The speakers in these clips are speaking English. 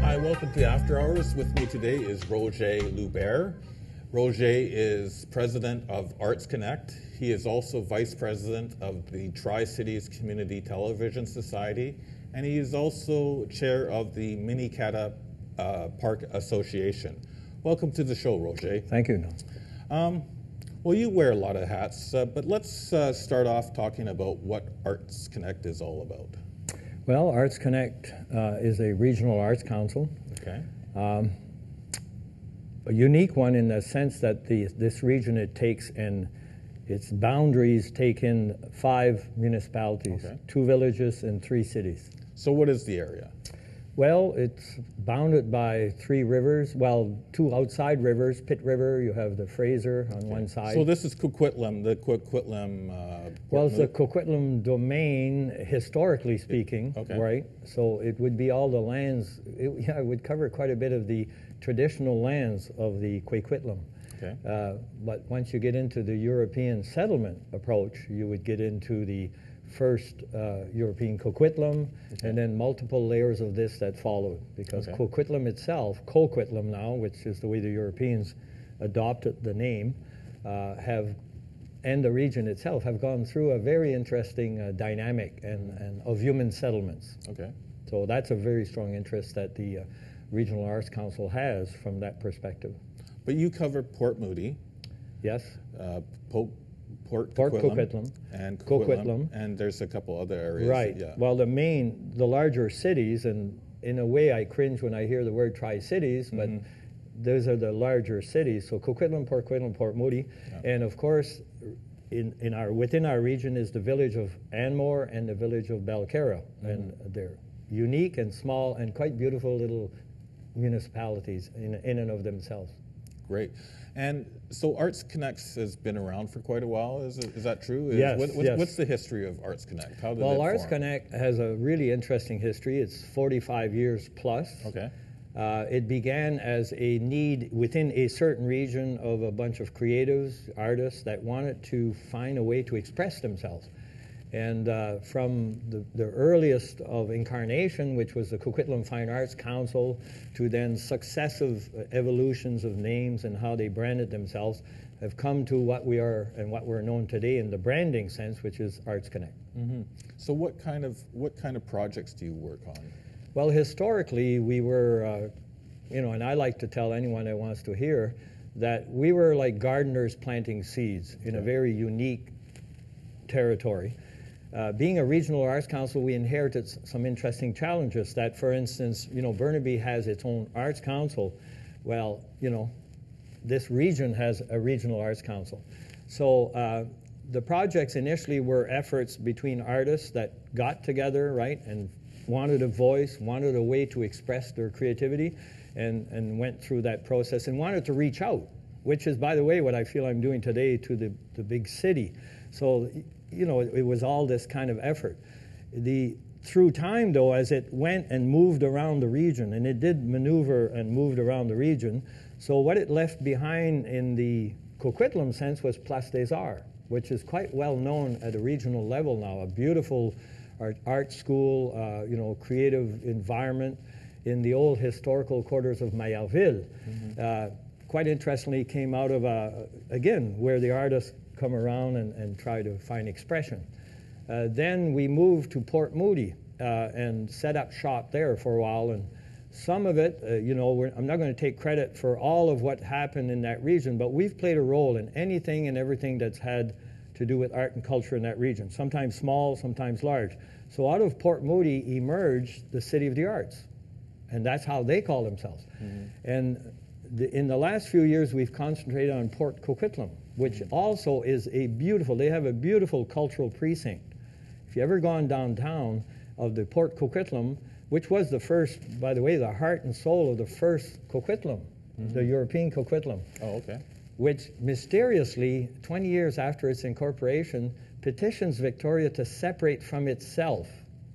Hi, welcome to After Hours. With me today is Roger Loubert. Roger is president of Arts Connect. He is also vice president of the Tri-Cities Community Television Society, and he is also chair of the Minicata Park Association. Welcome to the show, Roger. Thank you. Well, you wear a lot of hats, but let's start off talking about what Arts Connect is all about. Well, Arts Connect is a regional arts council. Okay. A unique one in the sense that this region, it takes in its boundaries take in 5 municipalities, okay, 2 villages and 3 cities. So what is the area? Well, it's bounded by 3 rivers, well, 2 outside rivers, Pitt River, you have the Fraser on one side. So this is Coquitlam, the Coquitlam... well, it's the Coquitlam domain, historically speaking, okay, right? So it would be all the lands, it would cover quite a bit of the traditional lands of the Coquitlam. Okay. But once you get into the European settlement approach, you would get into the first European Coquitlam, okay, and then multiple layers of this that followed, because okay, Coquitlam itself, Coquitlam now, which is the way the Europeans adopted the name, and the region itself have gone through a very interesting dynamic and of human settlements. Okay. So that's a very strong interest that the Regional Arts Council has from that perspective. But you cover Port Moody. Yes. Port Coquitlam and Coquitlam, and there's a couple other areas. Right. Yeah. Well, the larger cities, and in a way I cringe when I hear the word Tri-Cities, but those are the larger cities. So Coquitlam, Port Moody, yeah, and of course, within our region is the village of Anmore and the village of Belcarra, and they're unique and small and quite beautiful little municipalities in and of themselves. Great. And so Arts Connect has been around for quite a while, is that true? Yes, yes. What's the history of Arts Connect? How did it Well, form? Arts Connect has a really interesting history. It's 45 years plus. Okay. It began as a need within a certain region of a bunch of creatives, artists that wanted to find a way to express themselves. And from the earliest of incarnation, which was the Coquitlam Fine Arts Council, to then successive evolutions of names and how they branded themselves, have come to what we are and what we're known today in the branding sense, which is Arts Connect. Mm-hmm. So what kind of projects do you work on? Well, historically, we were, and I like to tell anyone that wants to hear that we were like gardeners planting seeds in a very unique territory. Being a regional arts council, we inherited some interesting challenges that, for instance, Burnaby has its own arts council. Well, this region has a regional arts council. So the projects initially were efforts between artists that got together, right, and wanted a voice, wanted a way to express their creativity, and went through that process and wanted to reach out, which is, by the way, what I feel I'm doing today to the big city. So, it was all this kind of effort. Through time, though, as it went and moved around the region, and it did maneuver and moved around the region, so what it left behind in the Coquitlam sense was Place des Arts, which is quite well known at a regional level now, a beautiful art school, creative environment in the old historical quarters of Mayerville. Quite interestingly, came out of, again, where the artists come around and try to find expression. Then we moved to Port Moody and set up shop there for a while. And some of it, I'm not going to take credit for all of what happened in that region, but we've played a role in anything and everything that's had to do with art and culture in that region, sometimes small, sometimes large. So out of Port Moody emerged the City of the Arts, and that's how they call themselves. And in the last few years, we've concentrated on Port Coquitlam, which also is they have a beautiful cultural precinct. If you ever gone downtown of the Port Coquitlam, which was the first, by the way, the heart and soul of the first Coquitlam, the European Coquitlam. Oh, okay. Which mysteriously, 20 years after its incorporation, petitions Victoria to separate from itself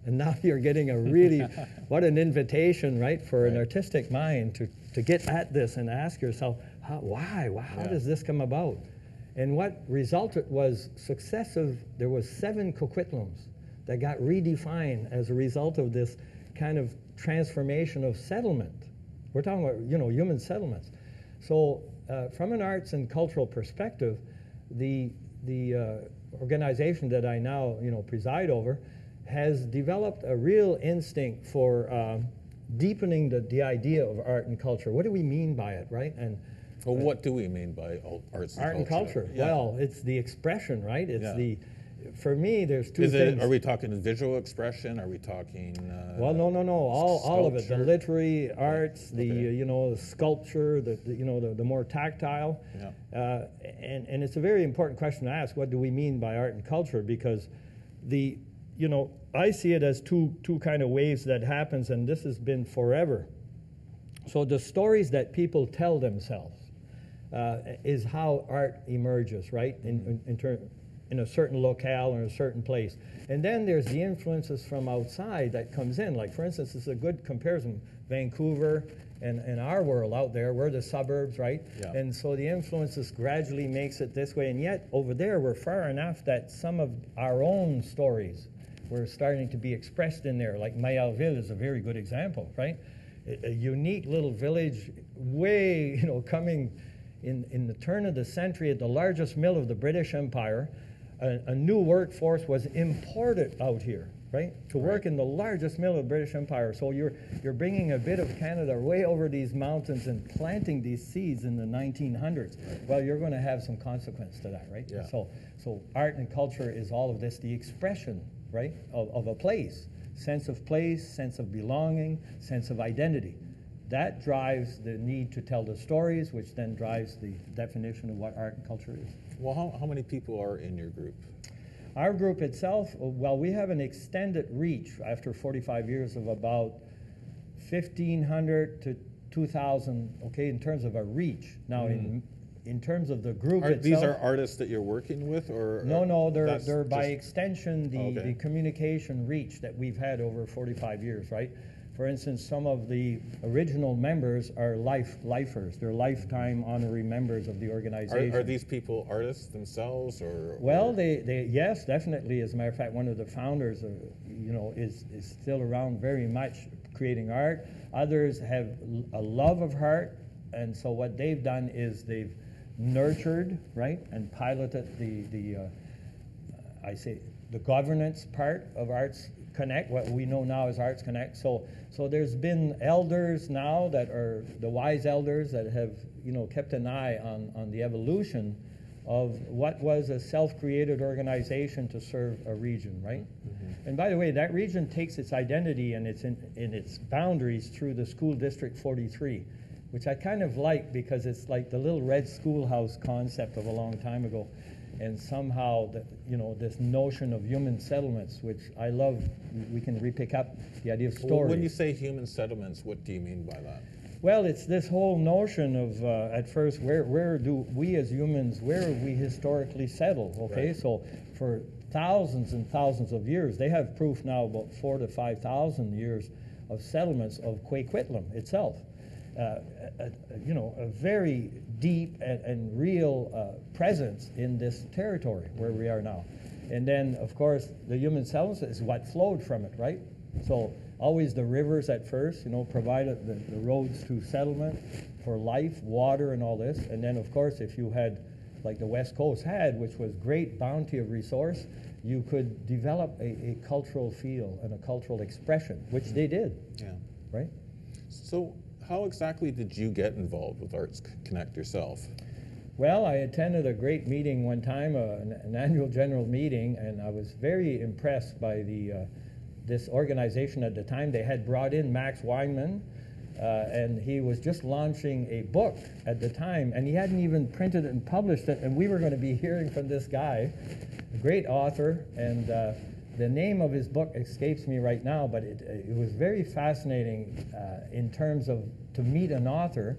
And now you're getting a really, what an invitation, right, for an artistic mind to get at this and ask yourself, why? How does this come about? And what resulted was there was 7 coquitlums that got redefined as a result of this kind of transformation of settlement. We're talking about, human settlements. So from an arts and cultural perspective, the organization that I now, preside over has developed a real instinct for deepening the idea of art and culture. What do we mean by it, right? And well, what do we mean by arts and culture? Art and culture. Yeah. Well, it's the expression, right? It's for me, there's two things. Are we talking visual exprestion? Are we talking? Well, no. All of it. The literary arts, Okay. the sculpture, the more tactile. Yeah. And it's a very important question to ask. What do we mean by art and culture? Because I see it as two kind of waves that happens, and this has been forever. So the stories that people tell themselves is how art emerges, right? In a certain locale or in a certain place. And then there's the influences from outside that comes in. Like, for instance, it's a good comparison, Vancouver and our world out there. We're the suburbs, right? Yeah. And so the influences gradually makes it this way. And yet, over there, we're far enough that some of our own stories were starting to be expressed in there. Like Mayalville is a very good example, right? A unique little village, way, coming in the turn of the century at the largest mill of the British Empire. A new workforce was imported out here, right, to work in the largest mill of the British Empire. So you're bringing a bit of Canada way over these mountains and planting these seeds in the 1900s. Well, you're going to have some consequence to that, right? Yeah. So art and culture is all of this, the expression, right, of a place, sense of place, sense of belonging, sense of identity. That drives the need to tell the stories, which then drives the definition of what art and culture is. Well, how many people are in your group? Our group itself, well, we have an extended reach after 45 years of about 1,500 to 2,000, okay, in terms of a reach. Now, in terms of the group itself... These are artists that you're working with, or... No, they're by extension the Okay. communication reach that we've had over 45 years, right? For instance, some of the original members are lifers. They're lifetime honorary members of the organization. Are these people artists themselves, or? Well, they yes, definitely. As a matter of fact, one of the founders, is still around very much creating art. Others have a love of art, and so what they've done is they've nurtured, right, and piloted the governance part of Arts Connect, what we know now as Arts Connect. So there's been elders now that are the wise elders that have, kept an eye on the evolution of what was a self-created organization to serve a region, right? Mm-hmm. And by the way, that region takes its identity and its boundaries through the School District 43, which I kind of like because it's like the little red schoolhouse concept of a long time ago. And somehow, this notion of human settlements, which I love, we can re-pick up the idea of story. Well, when you say human settlements, what do you mean by that? Well, it's this whole notion of, at first, where do we as humans, where have we historically settled, okay? Right. So for thousands and thousands of years, they have proof now about 4,000 to 5,000 years of settlements of PechaKucha itself. A very deep and real presence in this territory where we are now. And then, of course, the human settlements is what flowed from it, right? So always the rivers at first, provided the roads to settlement for life, water, and all this. And then, of course, if you had, like the West Coast had, which was great bounty of resource, you could develop a cultural feel and a cultural expression, which they did. Yeah. Right? So how exactly did you get involved with Arts Connect yourself? Well, I attended a great meeting one time, an annual general meeting, and I was very impressed by this organization at the time. They had brought in Max Weinman, and he was just launching a book at the time, and he hadn't even printed it and published it, and we were going to be hearing from this guy, a great author, and the name of his book escapes me right now, but it was very fascinating in terms of to meet an author,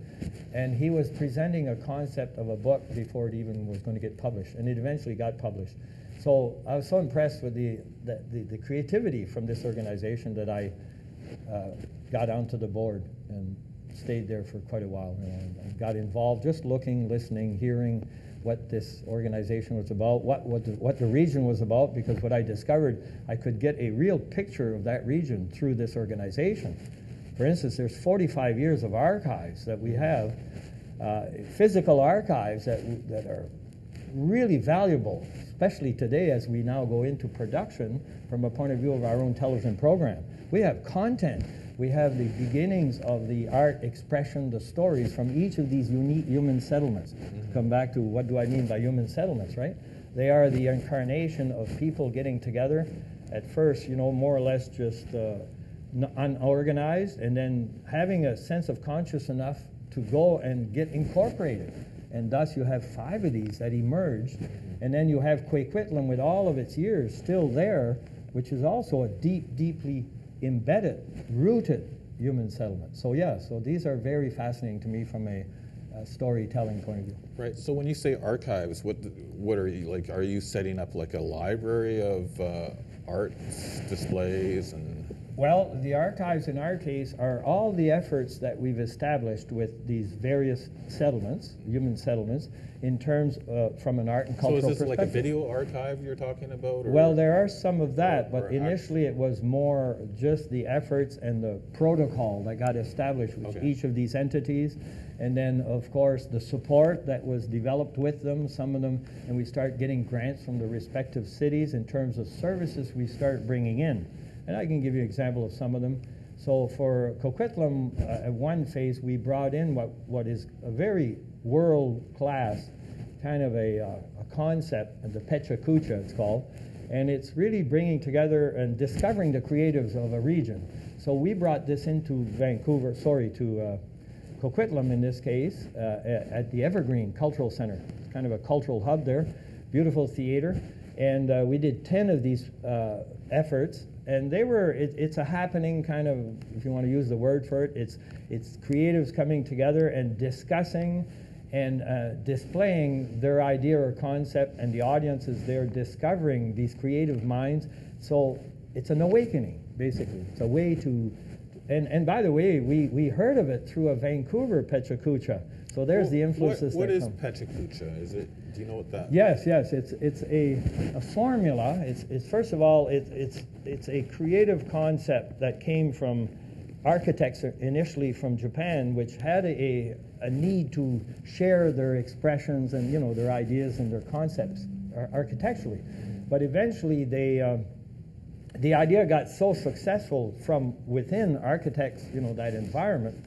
and he was presenting a concept of a book before it even was going to get published, and it eventually got published. So I was so impressed with the creativity from this organization that I got onto the board and stayed there for quite a while. And got involved just looking, listening, hearing what this organization was about, what the region was about, because what I discovered, I could get a real picture of that region through this organization. For instance, there's 45 years of archives that we have, physical archives that are really valuable, especially today as we now go into production from a point of view of our own television program. We have content. We have the beginnings of the art expression, the stories from each of these unique human settlements. Come back to what do I mean by human settlements, right? They are the incarnation of people getting together at first, more or less just unorganized, and then having a sense of conscious enough to go and get incorporated. And thus you have 5 of these that emerged, and then you have PechaKucha with all of its years still there, which is also a deeply embedded, rooted human settlement. So so these are very fascinating to me from a storytelling point of view. Right. So when you say archives, what are you like? Are you setting up like a library of art displays and? Well, the archives in our case are all the efforts that we've established with these various settlements, human settlements, in terms from an art and cultural perspective. So is this like a video archive you're talking about? Or? Well, there are some of that, but initially it was more just the efforts and the protocol that got established with each of these entities. And then, of course, the support that was developed with them, some of them, and we start getting grants from the respective cities in terms of services we start bringing in. And I can give you an example of some of them. So for Coquitlam, at one phase, we brought in what is a very world-class kind of a concept, the PechaKucha it's called, and it's really bringing together and discovering the creatives of a region. So we brought this into to Coquitlam in this case, at the Evergreen Cultural Center. It's kind of a cultural hub there, beautiful theater, and we did 10 of these efforts. And it's a happening kind of, if you want to use the word for it, it's creatives coming together and discussing and displaying their idea or concept, and the audience is there discovering these creative minds. So it's an awakening, basically. It's a way to, and by the way, we heard of it through a Vancouver PechaKucha. So there's the influences. What is PechaKucha? Do you know what that? Yes. It's a formula. It's first of all it's a creative concept that came from architects initially from Japan, which had a need to share their expressions and their ideas and their concepts architecturally. But eventually the idea got so successful from within architects, that environment,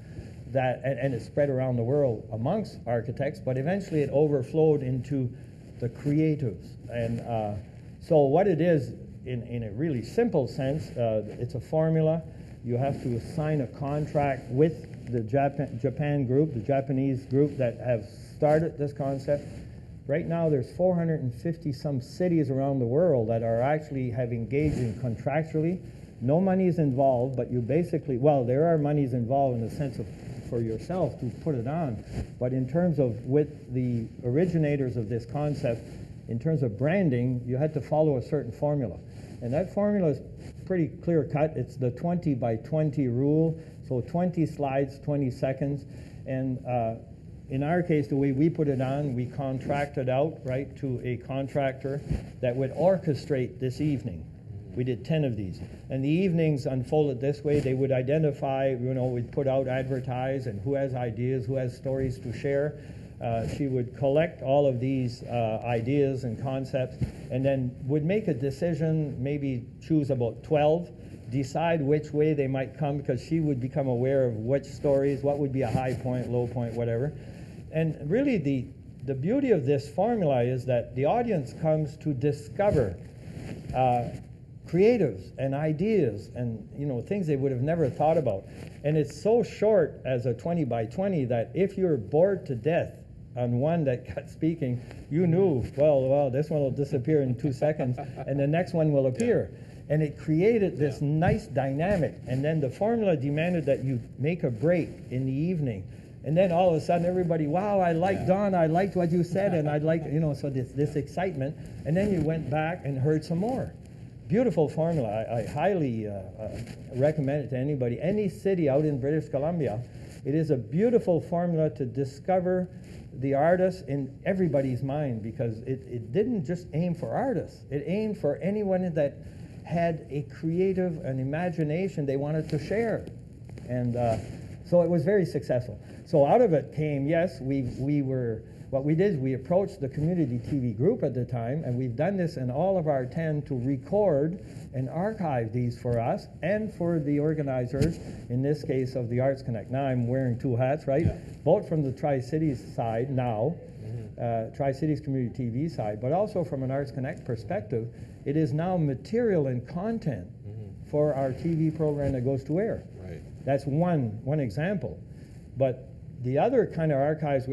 that and it spread around the world amongst architects, but eventually it overflowed into the creatives. And so what it is, in a really simple sense, it's a formula. You have to sign a contract with the Japan group, the Japanese group that have started this concept. Right now there's 450 some cities around the world that are actually have engaged in contractually. No money is involved, but you basically, there are monies involved in the sense of for yourself to put it on, but in terms of with the originators of this concept, in terms of branding, you had to follow a certain formula. And that formula is pretty clear cut. It's the 20 by 20 rule, so 20 slides, 20 seconds. And in our case, the way we put it on, we contracted out, to a contractor that would orchestrate this evening. We did 10 of these. And the evenings unfolded this way. They would identify, we'd put out, advertise, and who has ideas, who has stories to share. She would collect all of these ideas and concepts, and then would make a decision, maybe choose about 12, decide which way they might come, because she would become aware of which stories, what would be a high point, low point, whatever. And really the beauty of this formula is that the audience comes to discover creatives and ideas and things they would have never thought about. And it's so short as a 20 by 20 that if you're bored to death on one that got speaking, you knew, well, this one will disappear in 2 seconds and the next one will appear. And it created this nice dynamic. And then the formula demanded that you make a break in the evening And then all of a sudden everybody, wow, I like Don, I liked what you said, and I'd like, so this excitement. And then you went back and heard some more. Beautiful formula. I highly recommend it to anybody. Any city out in British Columbia, it is a beautiful formula to discover the artist in everybody's mind, because it didn't just aim for artists. It aimed for anyone that had a creative, an imagination they wanted to share. And so it was very successful. So out of it came, yes, what we did is we approached the community TV group at the time, and we've done this in all of our 10 to record and archive these for us and for the organizers, in this case of the Arts Connect. Now I'm wearing two hats, right? Yeah. Both from the Tri-Cities side now, Tri-Cities Community TV side, but also from an Arts Connect perspective. It is now material and content for our TV program that goes to air. Right. That's one example. But the other kind of archives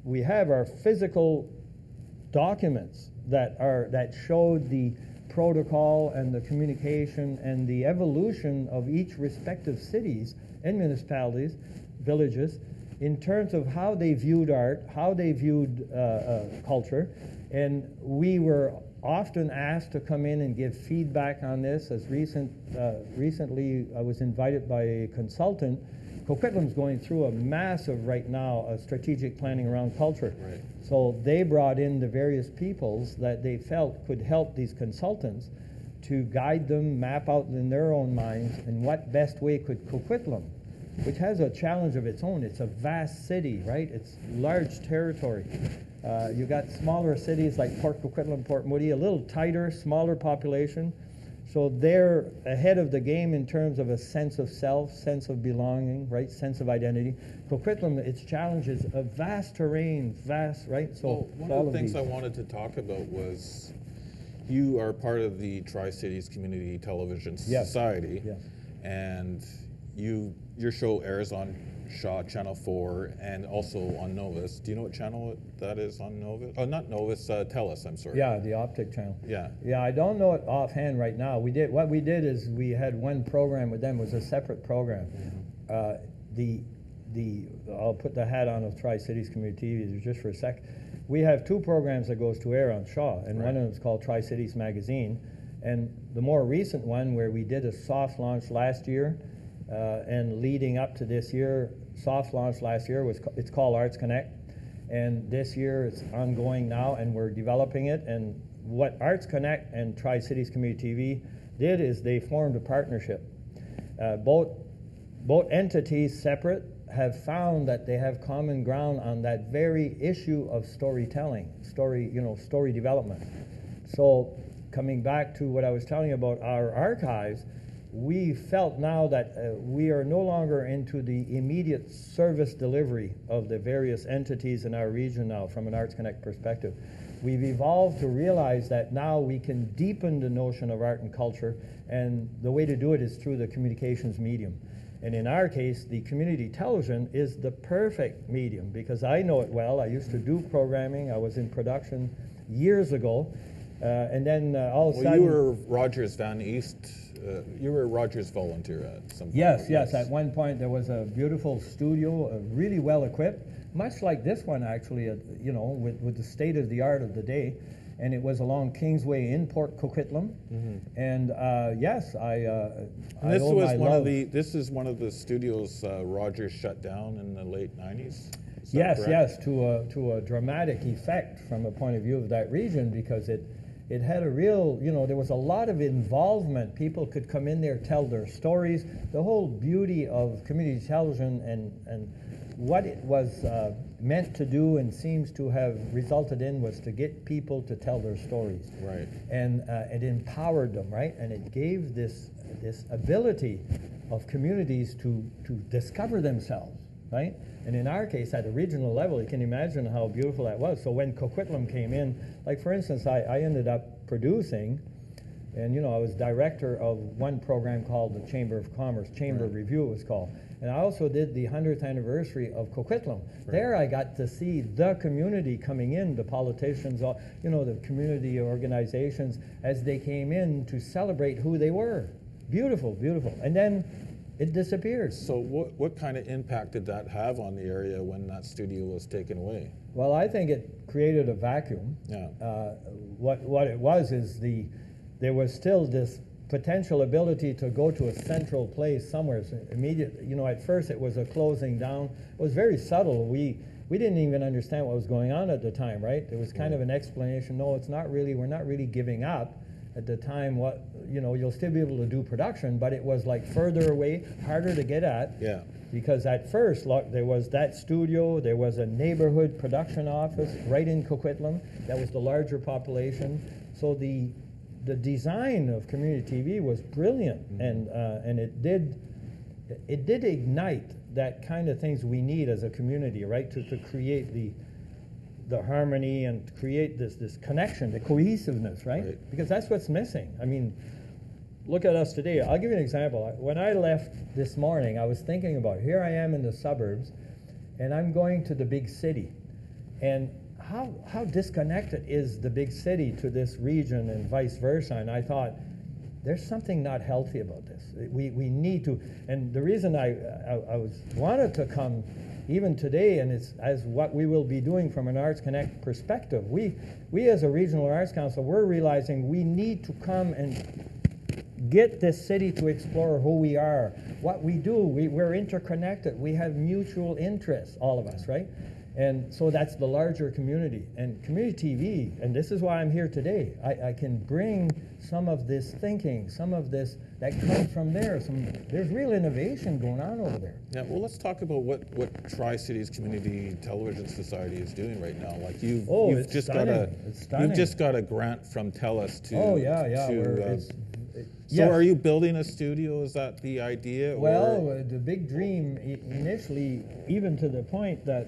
we have are physical documents that showed the protocol and the communication and the evolution of each respective cities and municipalities, villages, in terms of how they viewed art, how they viewed culture. And we were often asked to come in and give feedback on this. As recently I was invited by a consultant. Coquitlam's going through a massive, right now, strategic planning around culture. Right. So they brought in the various peoples that they felt could help these consultants to guide them, map out in their own minds, in what best way could Coquitlam, which has a challenge of its own. It's a vast city, right? It's large territory. You got smaller cities like Port Coquitlam, Port Moody, a little tighter, smaller population. So they're ahead of the game in terms of a sense of self, sense of belonging, right? Sense of identity. Coquitlam, its challenge is a vast terrain, right? So one of the things I wanted to talk about was you are part of the Tri-Cities Community Television Society. Yes. And your show airs on Shaw Channel 4 and also on Novus. Do you know what channel that is on Novus? Oh, not Novus, TELUS, I'm sorry. Yeah, the optic channel. Yeah. Yeah, I don't know it offhand right now. What we did is we had one program with them. It was a separate program. I'll put the hat on of Tri-Cities Community TV just for a sec. We have two programs that goes to air on Shaw, and one of them is called Tri-Cities Magazine. And the more recent one, where we did a soft launch last year, and leading up to this year, soft launch last year, it's called Arts Connect. And this year it's ongoing now, and we're developing it. And what Arts Connect and Tri-Cities Community TV did is they formed a partnership. Both entities, separate, have found that they have common ground on that very issue of storytelling, story development. So coming back to what I was telling you about our archives, we felt now that we are no longer into the immediate service delivery of the various entities in our region now from an Arts Connect perspective. We've evolved to realize that now we can deepen the notion of art and culture, and the way to do it is through the communications medium. And in our case, the community television is the perfect medium, because I know it well. I used to do programming. I was in production years ago. And then all of a sudden... you were Rogers Van East. You were a Rogers volunteer at some point. Yes. At one point there was a beautiful studio, really well equipped, much like this one actually, with the state of the art of the day. And it was along Kingsway in Port Coquitlam. And yes, this is one of the studios Rogers shut down in the late 90s. Yes, to a dramatic effect from a point of view of that region, because it had a real, there was a lot of involvement. People could come in there, tell their stories. The whole beauty of community television and what it was meant to do and seems to have resulted in was to get people to tell their stories. Right. And it empowered them, right? And it gave this ability of communities to discover themselves, right? And in our case, at a regional level, you can imagine how beautiful that was. So when Coquitlam came in, like for instance, I ended up producing, and I was director of one program called the Chamber of Commerce, Chamber Review it was called. And I also did the 100th anniversary of Coquitlam. There I got to see the community coming in, the politicians, the community organizations, as they came in to celebrate who they were. Beautiful, beautiful. And then it disappeared. So what kind of impact did that have on the area when that studio was taken away? Well, I think it created a vacuum. Yeah. What it was is there was still this potential ability to go to a central place somewhere. So immediately, at first it was a closing down. It was very subtle. We didn't even understand what was going on at the time, right? There was kind of an explanation. No, it's not really. We're not really giving up. At the time, you'll still be able to do production, but it was like further away, harder to get at. Yeah. Because at first, there was that studio, there was a neighborhood production office right in Coquitlam. That was the larger population. So the design of community TV was brilliant, and it did ignite that kind of things we need as a community, right? To create the harmony and create this connection, the cohesiveness, right? Because that's what's missing. I mean, look at us today. I'll give you an example. When I left this morning, I was thinking about, here I am in the suburbs, and I'm going to the big city. And how disconnected is the big city to this region and vice versa? And I thought, there's something not healthy about this. We need to, and the reason I wanted to come even today, and it's as what we will be doing from an Arts Connect perspective, we as a regional arts council, we're realizing we need to come and get this city to explore who we are, what we do. We're interconnected. We have mutual interests, all of us, right? And so that's the larger community. And community TV, and this is why I'm here today, I can bring some of this thinking, some of this that comes from there. There's real innovation going on over there. Yeah, well, let's talk about what Tri-Cities Community Television Society is doing right now. Like you've just got a grant from TELUS to. Oh yeah. So are you building a studio? Is that the idea? Well, the big dream initially, even to the point that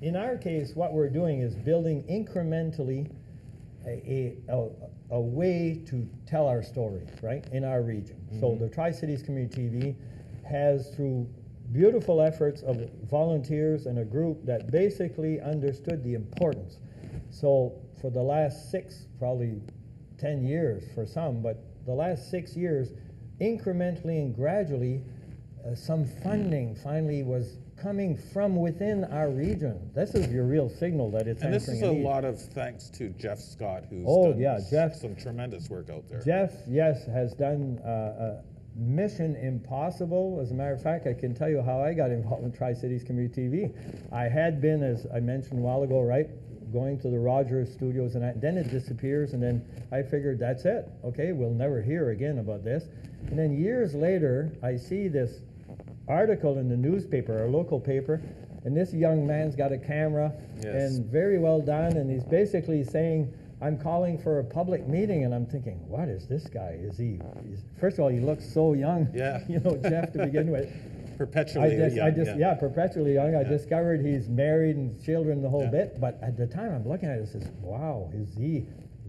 in our case, what we're doing is building incrementally a way to tell our stories, right, in our region. Mm-hmm. So the Tri-Cities Community TV has, through beautiful efforts of volunteers and a group that basically understood the importance. So for the last 6, probably 10 years for some, but the last 6 years, incrementally and gradually, some funding finally was coming from within our region. This is your real signal that it's and answering this is a lot of thanks to Jeff Scott, who's done some tremendous work out there. Jeff, yes, has done Mission Impossible. As a matter of fact, I can tell you how I got involved in Tri-Cities Community TV. I had been, as I mentioned a while ago, right, going to the Rogers studios, and then it disappears, and then I figured that's it. Okay, we'll never hear again about this. And then years later, I see this article in the newspaper, our local paper, and this young man's got a camera, and very well done, and he's basically saying, I'm calling for a public meeting, and I'm thinking, what is this guy? First of all, he looks so young, Jeff, to begin with. Perpetually young. Perpetually young. I discovered he's married and children, the whole bit, but at the time I'm looking at it and says, wow,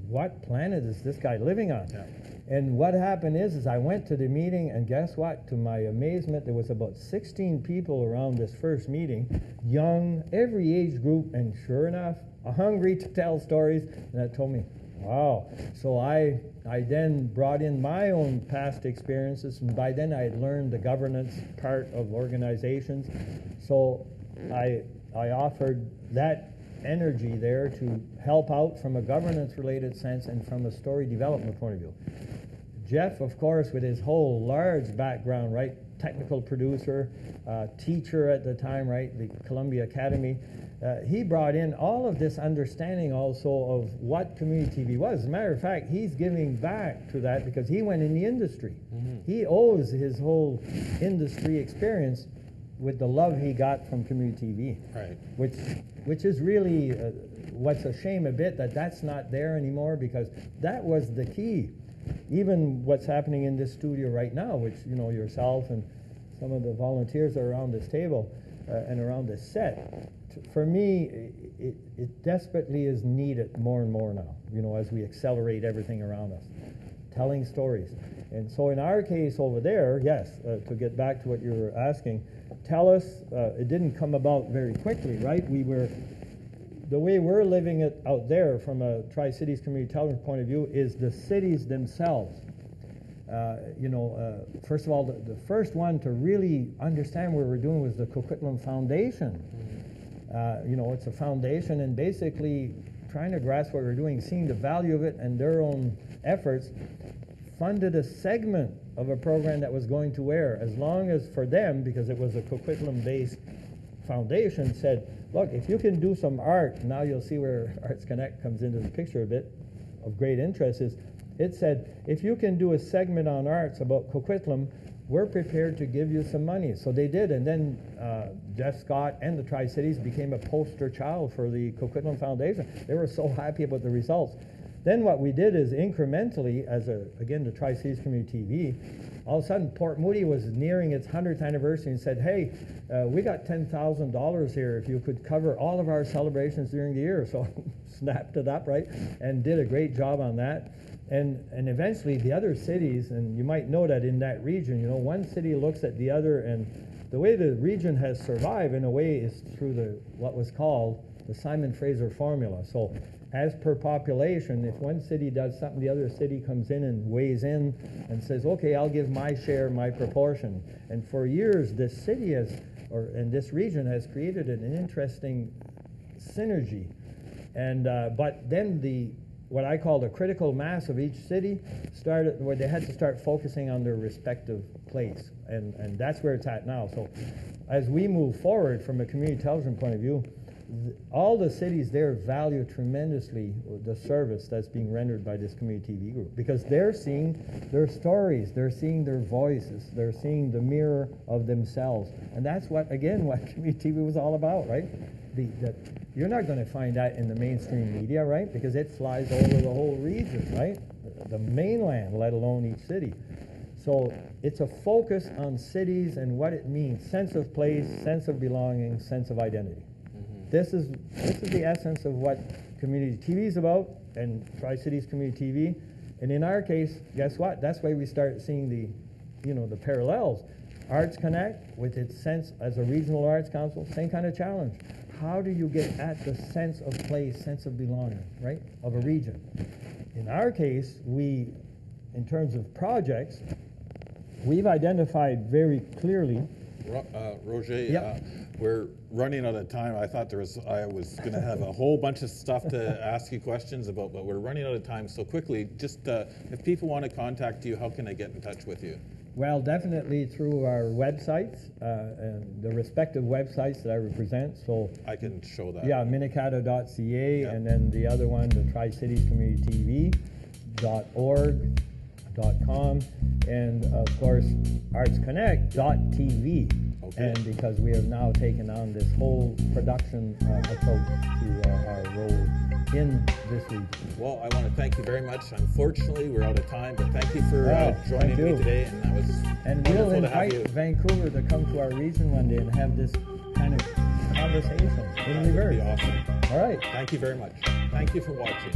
what planet is this guy living on? Yeah. And what happened is I went to the meeting, and guess what? To my amazement, there was about 16 people around this first meeting, young, every age group, and sure enough, hungry to tell stories. And that told me, wow. So I then brought in my own past experiences, and by then I had learned the governance part of organizations. So I offered that energy there to help out from a governance-related sense and from a story development point of view. Jeff, of course, with his whole large background, right, technical producer, teacher at the time, right, the Columbia Academy, he brought in all of this understanding also of what community TV was. As a matter of fact, he's giving back to that because he went in the industry. Mm-hmm. He owes his whole industry experience with the love he got from community TV, right? Which is really what's a shame a bit that that's not there anymore, because that was the key. Even what's happening in this studio right now, which yourself and some of the volunteers are around this table and around this set. For me, it desperately is needed more and more now. As we accelerate everything around us, telling stories. And so in our case over there, yes, to get back to what you were asking, TELUS, it didn't come about very quickly, right? The way we're living it out there from a Tri-Cities Community Television point of view is the cities themselves First of all, the first one to really understand what we're doing was the Coquitlam Foundation. It's a foundation, and basically trying to grasp what we're doing, seeing the value of it and their own efforts, funded a segment of a program that was going to air, as long as for them, because it was a Coquitlam-based foundation, said, look, if you can do some art, now you'll see where Arts Connect comes into the picture a bit of great interest, is it said, if you can do a segment on arts about Coquitlam, we're prepared to give you some money. So they did, and then Jeff Scott and the Tri-Cities became a poster child for the Coquitlam Foundation. They were so happy about the results. Then what we did is incrementally, again, the Tri-Cities Community TV, all of a sudden Port Moody was nearing its 100th anniversary and said, hey, we got $10,000 here if you could cover all of our celebrations during the year. So snapped it up, right, and did a great job on that. And eventually the other cities, and you might know that in that region, one city looks at the other, and the way the region has survived in a way is through what was called the Simon Fraser formula. So as per population, if one city does something, the other city comes in and weighs in and says, okay, I'll give my share, my proportion. And for years, this city and this region has created an interesting synergy. And but then what I call the critical mass of each city started where they had to start focusing on their respective place. And that's where it's at now. So as we move forward from a community television point of view, all the cities there value tremendously the service that's being rendered by this community TV group, because they're seeing their stories, they're seeing their voices, they're seeing the mirror of themselves. And that's what community TV was all about, right? You're not going to find that in the mainstream media, right? Because it flies over the whole region, right? The mainland, let alone each city. So it's a focus on cities and what it means, sense of place, sense of belonging, sense of identity. This is the essence of what community TV is about, and Tri-Cities Community TV. And in our case, guess what? That's why we start seeing the parallels. Arts Connect, with its sense as a regional arts council, same kind of challenge. How do you get at the sense of place, sense of belonging, right, of a region? In our case, in terms of projects, we've identified very clearly. Roger, yep. We're running out of time. I thought I was going to have a whole bunch of stuff to ask you questions about, but we're running out of time. So quickly, just if people want to contact you, how can they get in touch with you? Well, definitely through our websites, and the respective websites that I represent. So I can show that. Yeah, minnecato.ca, yep. And then the other one, the Tri-Cities Community TV.org.com, and of course, artsconnect.tv. Okay. And because we have now taken on this whole production approach to our role in this region. Well, I want to thank you very much. Unfortunately, we're out of time, but thank you for joining me today. And that was we'll invite Vancouver to come to our region one day and have this kind of conversation in reverse. That would be awesome. All right. Thank you very much. Thank you for watching.